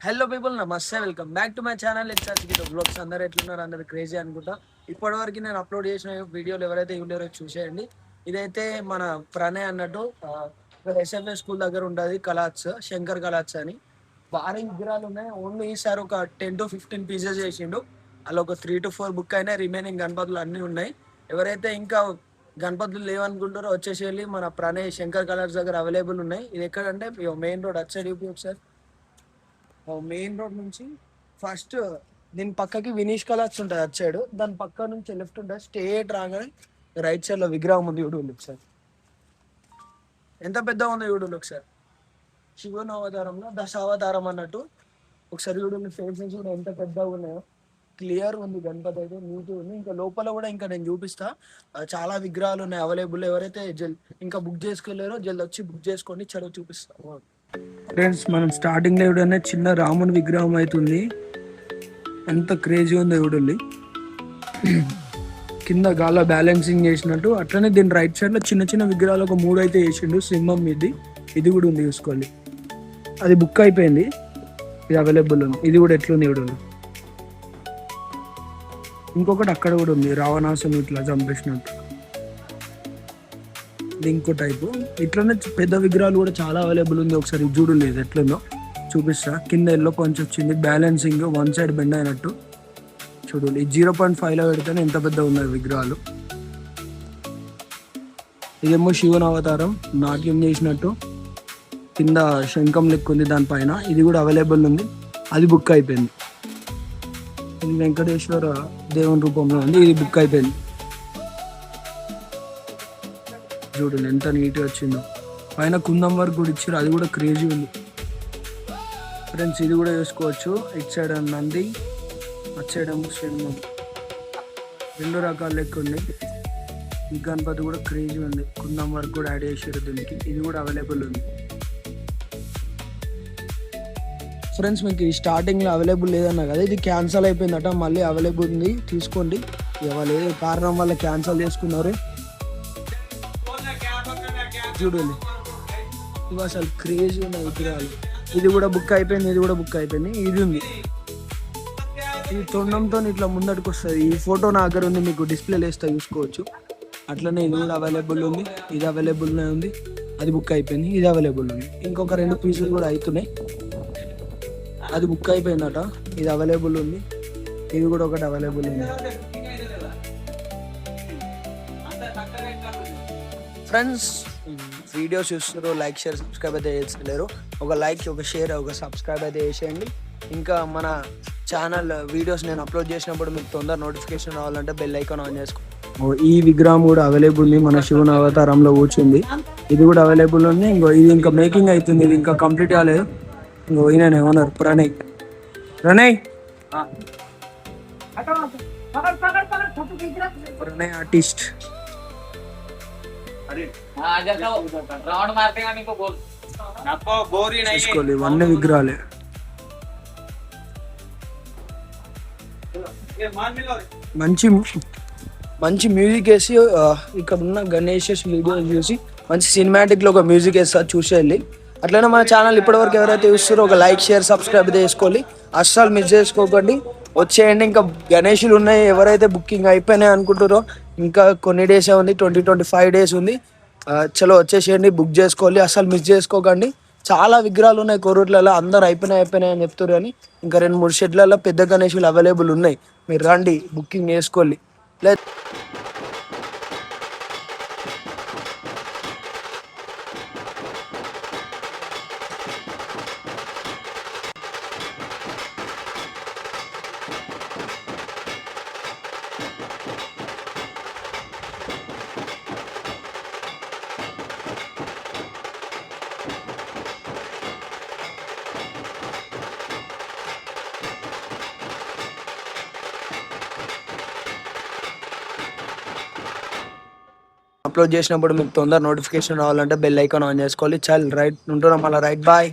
Hello people, నమస్తే. Welcome back to my channel. It's Archito blogs. అందరు ఎట్లున్నారు? అందరు క్రేజీ అనుకుంటా. ఇప్పటివరకు నేను అప్లోడ్ చేసిన వీడియోలు ఎవరైతే చూడలేరో చూసేయండి. ఇదైతే మన ప్రణయ్ అన్నట్టు ఎస్ఎంఏ స్కూల్ దగ్గర ఉంటుంది, కలాత్స్, శంకర్ కలాత్స్ అని. భారీ విగ్రహాలు ఉన్నాయి. ఓన్లీ ఈసారి ఒక 10 to 15 పీసెస్ చేసిండు. అలా ఒక 3 to 4 బుక్ అయినా, రిమైనింగ్ గణపతులు అన్నీ ఉన్నాయి. ఎవరైతే ఇంకా గణపతులు లేవనుకుంటారో వచ్చేసి వెళ్ళి మన ప్రణయ్ శంకర్ కలర్స్ దగ్గర అవైలబుల్ ఉన్నాయి. ఇది ఎక్కడంటే మెయిన్ రోడ్ అటు సైడ్ చూపి ఒకసారి. మెయిన్ రోడ్ నుంచి ఫస్ట్ దీని పక్కకి వినీష్ కలర్స్ ఉంటుంది అటు సైడ్. దాని పక్క నుంచి లెఫ్ట్ ఉంటుంది, స్ట్రేట్ రాగానే రైట్ సైడ్ లో విగ్రహం ఉంది. చూడు ఒకసారి ఎంత పెద్దగా ఉందో చూడు ఒకసారి. శివుని అవతారంలో దశావతారం అన్నట్టు. ఒకసారి చూడు ఫేస్ నుంచి కూడా ఎంత పెద్దగా ఉన్నాయో. క్లియర్ ఉంది గణపతి అయితే, నీట్ ఉంది. ఇంకా లోపల కూడా ఇంకా నేను చూపిస్తా. చాలా విగ్రహాలు ఉన్నాయి అవైలబుల్. ఎవరైతే ఇంకా బుక్ చేసుకెళ్ళారో జల్ది వచ్చి బుక్ చేసుకోండి. చలో చూపిస్తా. ఫ్రెండ్స్, మనం స్టార్టింగ్ లో ఎవడన్నా చిన్న రాముని విగ్రహం అవుతుంది. ఎంత క్రేజీ ఉంది ఎవడల్లి. కింద గాల బ్యాలెన్సింగ్ చేసినట్టు. అట్లనే దీని రైట్ సైడ్ లో చిన్న చిన్న విగ్రహాలు ఒక 3 అయితే వేసిండు. సింహం ఇది ఇది కూడా ఉంది, చూసుకోవాలి. అది బుక్ అయిపోయింది, ఇది అవైలబుల్ ఉంది. ఇది కూడా ఎట్లుంది ఎవడల్లి. ఇంకొకటి అక్కడ కూడా ఉంది, రావణాసుని ఇట్లా చంపేసినట్టు. ఇది ఇంకో టైపు. ఇట్లనే పెద్ద విగ్రహాలు కూడా చాలా అవైలబుల్ ఉంది. ఒకసారి చూడు లేదు ఎట్లుందో చూపిస్తా. కింద ఎల్లో పంచ్ వచ్చింది, బ్యాలెన్సింగ్ వన్ సైడ్ బెండ్ అయినట్టు. చూడండి, 0.5లో పెడితేనే ఎంత పెద్ద ఉన్నాయి విగ్రహాలు. ఇదేమో శివుని అవతారం నాట్యం చేసినట్టు. కింద శంఖం లెక్క ఉంది దానిపైన. ఇది కూడా అవైలబుల్ ఉంది, అది బుక్ అయిపోయింది. ఇది వెంకటేశ్వర దేవుని రూపంలో ఉంది, ఇది బుక్ అయిపోయింది. చూడండి ఎంత నీట్గా వచ్చిందో. పైన కుందం వరకు కూడా ఇచ్చారు, అది కూడా క్రేజీ ఉంది. ఫ్రెండ్స్, ఇది కూడా వేసుకోవచ్చు. ఇటు సైడ్ నంది, అటు సైడ్ ఏమో సింహం. 2 రకాల లెక్క ఉంది. ఈ గణపతి కూడా క్రేజీ ఉంది, కుందం వరకు కూడా యాడ్ చేసారు దీనికి. ఇది కూడా అవైలబుల్ ఉంది. ఫ్రెండ్స్, మీకు ఈ స్టార్టింగ్లో అవైలబుల్ లేదన్నా కదా, ఇది క్యాన్సల్ అయిపోయిందట. మళ్ళీ అవైలబుల్ ఉంది, తీసుకోండి. ఇవాళ ఏ కారణం వల్ల క్యాన్సల్ చేసుకున్నారు చూడండి. ఇవి అసలు క్రేజీ ఉన్నాయి విగ్రహాలు. ఇది కూడా బుక్ అయిపోయింది, ఇది కూడా బుక్ అయిపోయింది. ఇది ఉంది, ఈ తొండంతో ఇట్లా ముందటికి వస్తుంది. ఈ ఫోటో నా దగ్గర ఉంది, మీకు డిస్ప్లేలో వేస్తా, చూసుకోవచ్చు. అట్లనే ఇది కూడా అవైలబుల్ ఉంది, ఇది అవైలబుల్నే ఉంది. అది బుక్ అయిపోయింది, ఇది అవైలబుల్ ఉంది. ఇంకొక 2 పీసులు కూడా అవుతున్నాయి. అది బుక్ అయిపోయిందట, ఇది అవైలబుల్ ఉంది. ఇది కూడా ఒకటి అవైలబుల్ ఉంది. ఫ్రెండ్స్, వీడియోస్ చూస్తారు, లైక్ షేర్ సబ్స్క్రైబ్ అయితే చేస్తలేరు. ఒక లైక్, ఒక షేర్, ఒక సబ్స్క్రైబ్ అయితే చేసేయండి. ఇంకా మన ఛానల్ వీడియోస్ నేను అప్లోడ్ చేసినప్పుడు మీకు తొందర నోటిఫికేషన్ రావాలంటే బెల్ ఐకాన్ ఆన్ చేసుకో. ఈ విగ్రహం కూడా అవైలబుల్ ఉంది, మన శివుని అవతారంలో కూర్చుంది. ఇది కూడా అవైలబుల్ ఉంది. ఇది ఇంకా మేకింగ్ అవుతుంది, ఇది ఇంకా కంప్లీట్ కాలేదు. ఈయన ఓనర్ ప్రణయ్. ప్రణయ్ ఆర్టిస్ట్. చూసుకోవాలి, ఇవన్నీ విగ్రహాలే. మంచి మంచి మ్యూజిక్ వేసి ఇక్కడ ఉన్న గణేష్ వీడియోస్ చూసి మంచి సినిమాటిక్ లో ఒక మ్యూజిక్ వేస్తా, చూసేయాలి. అట్లనే మన ఛానల్ ఇప్పటివరకు ఎవరైతే చూస్తారో ఒక లైక్ షేర్ సబ్స్క్రైబ్ చేసుకోవాలి, అస్సలు మిస్ చేసుకోకండి. వచ్చేయండి. ఇంకా గణేషులు ఉన్నాయి, ఎవరైతే బుకింగ్ అయిపోయినాయి అనుకుంటారో ఇంకా కొన్ని డేసే ఉంది, 20-25 డేస్ ఉంది. చలో వచ్చేసేయండి, బుక్ చేసుకోవాలి, అసలు మిస్ చేసుకోకండి. చాలా విగ్రహాలు ఉన్నాయి కోరుట్లలో, అందరు అయిపోయినాయి అని చెప్తారు. కానీ ఇంకా 2-3 షెడ్లలో పెద్ద గణేషులు అవైలబుల్ ఉన్నాయి. మీరు రండి, బుకింగ్ చేసుకోవాలి. అప్లోడ్ చేసినప్పుడు మీకు తొందర నోటిఫికేషన్ రావాలంటే బెల్ ఐకాన్ ఆన్ చేసుకోవాలి. చాలు, రైట్ ఉంటున్నాం, మళ్ళీ రైట్, బాయ్.